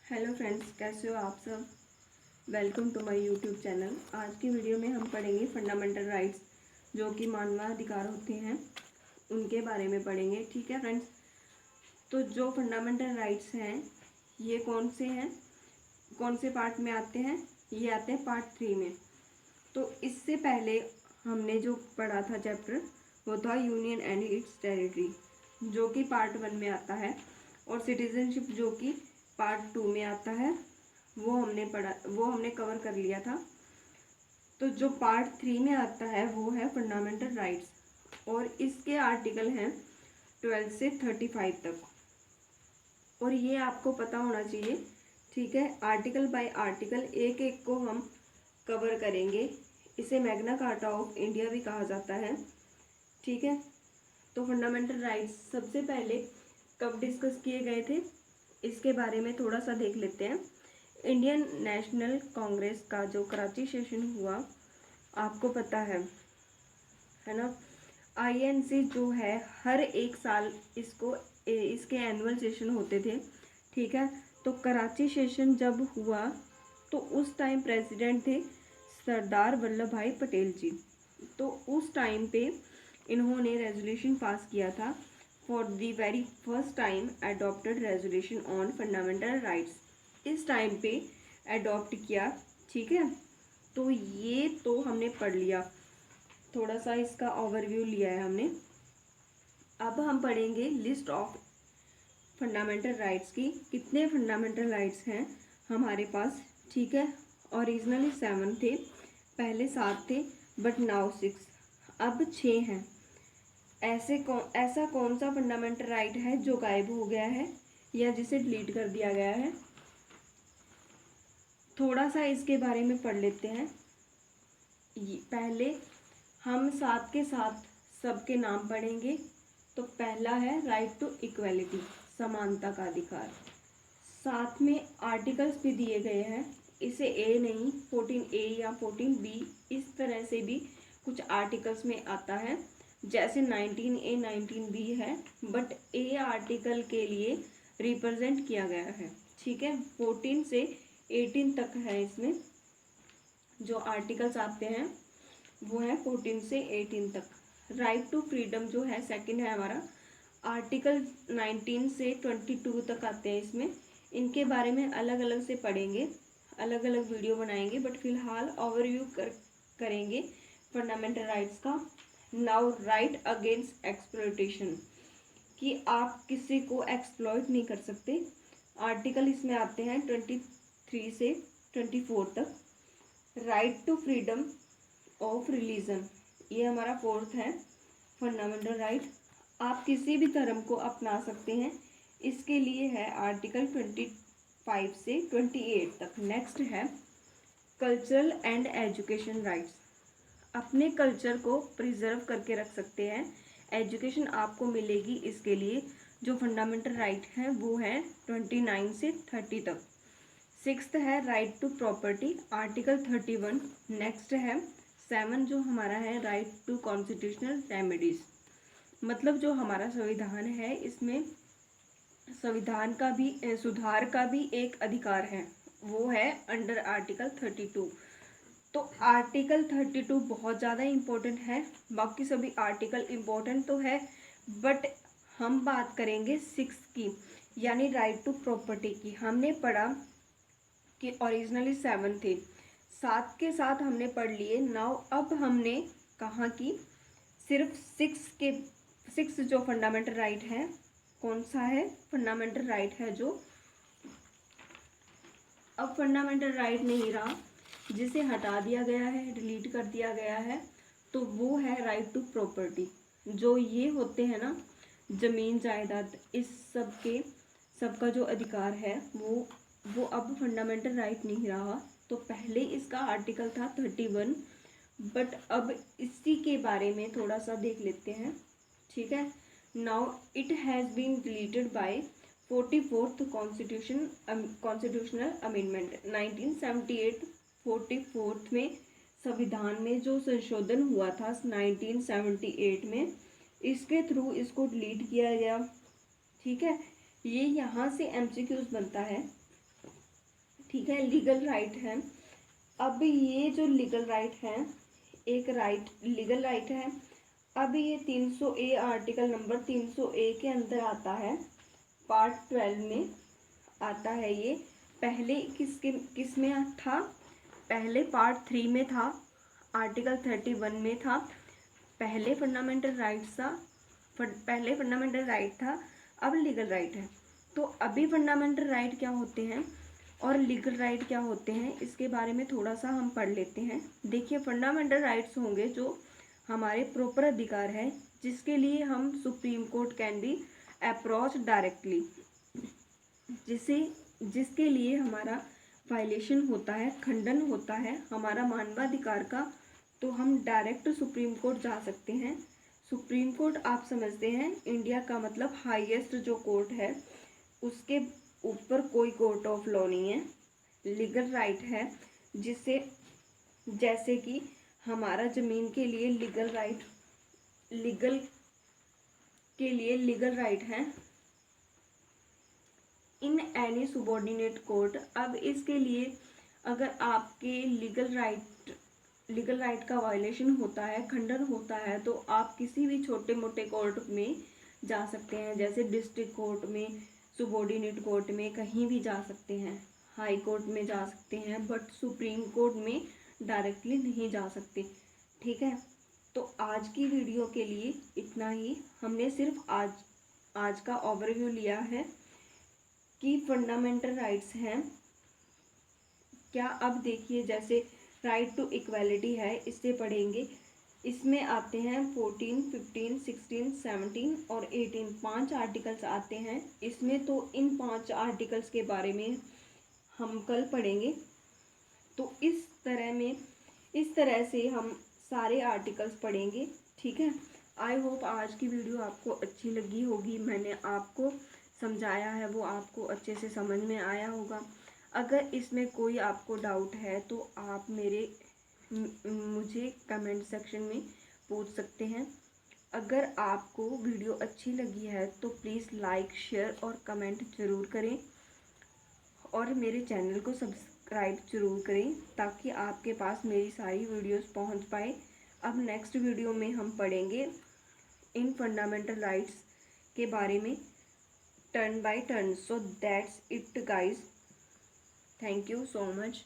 Hello friends, कैसे हो आप सब। Welcome to my YouTube channel. आज की वीडियो में हम पढ़ेंगे फंडामेंटल राइट्स जो कि मानवाधिकार होते हैं उनके बारे में पढ़ेंगे। ठीक है फ्रेंड्स, तो जो फंडामेंटल राइट्स हैं ये कौन से हैं, कौन से पार्ट में आते हैं, ये आते हैं पार्ट 3 में। तो इससे पहले हमने जो पढ़ा था चैप्टर वो था यूनियन एंड इट्स टेरिटरी जो कि पार्ट 1 में आता है, और सिटीजनशिप जो कि पार्ट 2 में आता है। वो हमने कवर कर लिया था। तो जो पार्ट 3 में आता है वो है फंडामेंटल राइट्स, और इसके आर्टिकल हैं 12 से 35 तक, और ये आपको पता होना चाहिए। ठीक है, आर्टिकल बाय आर्टिकल एक एक को हम कवर करेंगे। इसे मैग्ना कार्टा ऑफ इंडिया भी कहा जाता है। ठीक है, तो फंडामेंटल राइट्स सबसे पहले कब डिस्कस किए गए थे इसके बारे में थोड़ा सा देख लेते हैं। इंडियन नेशनल कांग्रेस का जो कराची सेशन हुआ आपको पता है ना। आईएनसी जो है हर एक साल इसके एनुअल सेशन होते थे। ठीक है, तो कराची सेशन जब हुआ तो उस टाइम प्रेसिडेंट थे सरदार वल्लभ भाई पटेल जी। तो उस टाइम पे इन्होंने रेजोल्यूशन पास किया था, for the very first time adopted resolution on fundamental rights. इस टाइम पे अडॉप्ट किया। ठीक है, तो ये तो हमने पढ़ लिया, थोड़ा सा इसका ओवरव्यू लिया है हमने। अब हम पढ़ेंगे लिस्ट ऑफ फंडामेंटल राइट्स की। कितने फंडामेंटल राइट्स हैं हमारे पास। ठीक है, ओरिजिनली 7 थे, पहले 7 थे बट नाउ 6, अब 6 हैं। ऐसा कौन सा फंडामेंटल राइट है जो गायब हो गया है या जिसे डिलीट कर दिया गया है, थोड़ा सा इसके बारे में पढ़ लेते हैं। पहले हम साथ के साथ सबके नाम पढ़ेंगे। तो पहला है राइट टू इक्वलिटी, समानता का अधिकार। साथ में आर्टिकल्स भी दिए गए हैं, इसे ए नहीं 14A या 14B इस तरह से भी कुछ आर्टिकल्स में आता है, जैसे 19A 19B है, बट ए आर्टिकल के लिए रिप्रेजेंट किया गया है। ठीक है, 14 से 18 तक है। इसमें जो आर्टिकल्स आते हैं वो है 14 से 18 तक। राइट टू फ्रीडम जो है सेकंड है हमारा, आर्टिकल 19 से 22 तक आते हैं। इसमें इनके बारे में अलग अलग से पढ़ेंगे, अलग अलग वीडियो बनाएंगे, बट फिलहाल ओवरव्यू करेंगे फंडामेंटल राइट्स का। नाउ राइट अगेंस्ट एक्सप्लॉयटेशन, कि आप किसी को एक्सप्लॉयट नहीं कर सकते। आर्टिकल इसमें आते हैं 23 से 24 तक। Right to freedom of religion, ये हमारा 4th है फंडामेंटल राइट। आप किसी भी धर्म को अपना सकते हैं, इसके लिए है आर्टिकल 25 से 28 तक। नेक्स्ट है कल्चरल एंड एजुकेशन राइट्स, अपने कल्चर को प्रिजर्व करके रख सकते हैं, एजुकेशन आपको मिलेगी। इसके लिए जो फंडामेंटल राइट है वो है 29 से 30 तक। 6th है right to property, article 31। Next है 7 जो हमारा है राइट टू कॉन्स्टिट्यूशनल रेमेडीज, मतलब जो हमारा संविधान है इसमें संविधान का भी सुधार का भी एक अधिकार है, वो है अंडर आर्टिकल 32। तो आर्टिकल 32 बहुत ज़्यादा इम्पोर्टेंट है, बाकी सभी आर्टिकल इम्पोर्टेंट तो है, बट हम बात करेंगे 6 की, यानी राइट टू प्रॉपर्टी की। हमने पढ़ा कि ओरिजिनली 7 थे, 7 के साथ हमने पढ़ लिए। नाउ अब हमने कहा कि सिर्फ 6 जो फंडामेंटल राइट है, कौन सा है फंडामेंटल राइट है जो अब फंडामेंटल राइट नहीं रहा, जिसे हटा दिया गया है, डिलीट कर दिया गया है, तो वो है राइट टू प्रॉपर्टी। जो ये होते हैं ना जमीन जायदाद, इस सबका जो अधिकार है वो अब फंडामेंटल राइट नहीं रहा। तो पहले इसका आर्टिकल था 31, बट अब इसी के बारे में थोड़ा सा देख लेते हैं। ठीक है, now it has been deleted by 44th constitutional amendment 1978। 44th में संविधान में जो संशोधन हुआ था 1978 में, इसके थ्रू इसको डिलीट किया गया। ठीक है, ये यहाँ से एमसीक्यूज बनता है ठीक है, लीगल राइट है। अब ये जो लीगल राइट है, एक राइट लीगल राइट है। अब ये 300A आर्टिकल नंबर 300A के अंदर आता है, पार्ट 12 में आता है ये। पहले किस में था? पहले पार्ट 3 में था, आर्टिकल 31 में था। पहले फंडामेंटल राइट था, अब लीगल राइट है। तो अभी फंडामेंटल राइट क्या होते हैं और लीगल राइट क्या होते हैं, इसके बारे में थोड़ा सा हम पढ़ लेते हैं। देखिए, फंडामेंटल राइट्स होंगे जो हमारे प्रॉपर अधिकार है, जिसके लिए हम supreme court can be approach directly, जिसके लिए हमारा वायलेशन होता है, खंडन होता है हमारा मानवाधिकार का, तो हम डायरेक्ट सुप्रीम कोर्ट जा सकते हैं। सुप्रीम कोर्ट आप समझते हैं, इंडिया का मतलब हाईएस्ट जो कोर्ट है, उसके ऊपर कोई कोर्ट ऑफ लॉ नहीं है। लीगल राइट है, जिससे जैसे कि हमारा ज़मीन के लिए लीगल राइट है इन एनी सुबॉर्डिनेट कोर्ट। अब इसके लिए अगर आपके लीगल राइट का वायलेशन होता है, खंडन होता है, तो आप किसी भी छोटे मोटे कोर्ट में जा सकते हैं, जैसे डिस्ट्रिक्ट कोर्ट में, सुबॉर्डिनेट कोर्ट में, कहीं भी जा सकते हैं, हाई कोर्ट में जा सकते हैं, बट सुप्रीम कोर्ट में डायरेक्टली नहीं जा सकते। ठीक है, तो आज की वीडियो के लिए इतना ही। हमने सिर्फ आज का ओवरव्यू लिया है कि फंडामेंटल राइट्स हैं क्या। अब देखिए, जैसे राइट टू इक्वालिटी है, इससे पढ़ेंगे। इसमें आते हैं 14, 15, 16, 17 और 18, 5 आर्टिकल्स आते हैं इसमें। तो इन 5 आर्टिकल्स के बारे में हम कल पढ़ेंगे। तो इस तरह से हम सारे आर्टिकल्स पढ़ेंगे। ठीक है, आई होप आज की वीडियो आपको अच्छी लगी होगी। मैंने आपको समझाया है वो आपको अच्छे से समझ में आया होगा। अगर इसमें कोई आपको डाउट है तो आप मुझे कमेंट सेक्शन में पूछ सकते हैं। अगर आपको वीडियो अच्छी लगी है तो प्लीज़ लाइक, शेयर और कमेंट ज़रूर करें, और मेरे चैनल को सब्सक्राइब ज़रूर करें, ताकि आपके पास मेरी सारी वीडियोस पहुंच पाए। अब नेक्स्ट वीडियो में हम पढ़ेंगे इन फंडामेंटल राइट्स के बारे में turn by turn. So that's it guys, thank you so much.